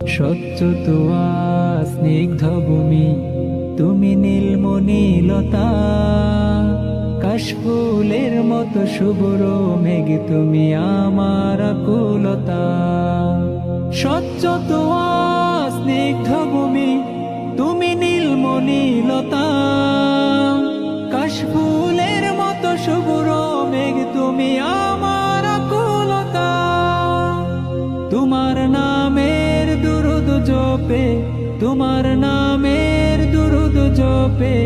স্বচ্ছ তোয়া স্নিগ্ধ ভূমি, তুমি নীলমণিলতা। কাশফুলের মতো শুভ্র মেঘ, তুমি আমার আকুলতা। স্বচ্ছ তোয়া স্নিগ্ধ ভূমি, তুমি নীলমণিলতা। কাশফুলের মতো শুভ্র মেঘ, তুমি আমার আকুলতা। তোমার নামের দুরুদ জপে, তোমার নামের দুরুদ জপে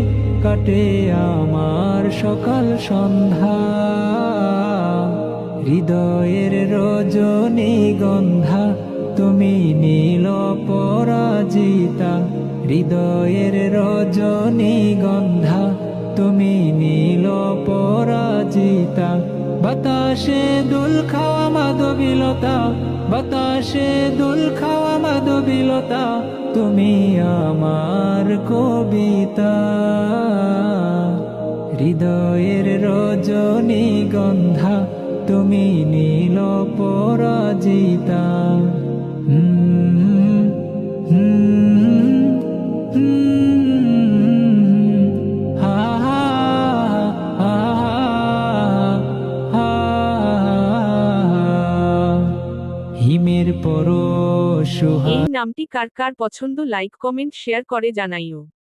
কাটে আমার সকাল সন্ধ্যা। হৃদয়ের রজনীগন্ধা, তুমি নীল পরাজিতা। হৃদয়ের রজনীগন্ধা, তুমি নীল পরাজিতা। বাতাসে দোল খাওয়া মাধবীলতা, বাতাসে দোল খাওয়া মাধবীলতা, তুমি আমার কবিতা। হৃদয়ের রজনীগন্ধা, তুমি নীল পরাজিতা। হিমের পরশ। এই নামটি কার কার পছন্দ, লাইক কমেন্ট শেয়ার করে জানাইও।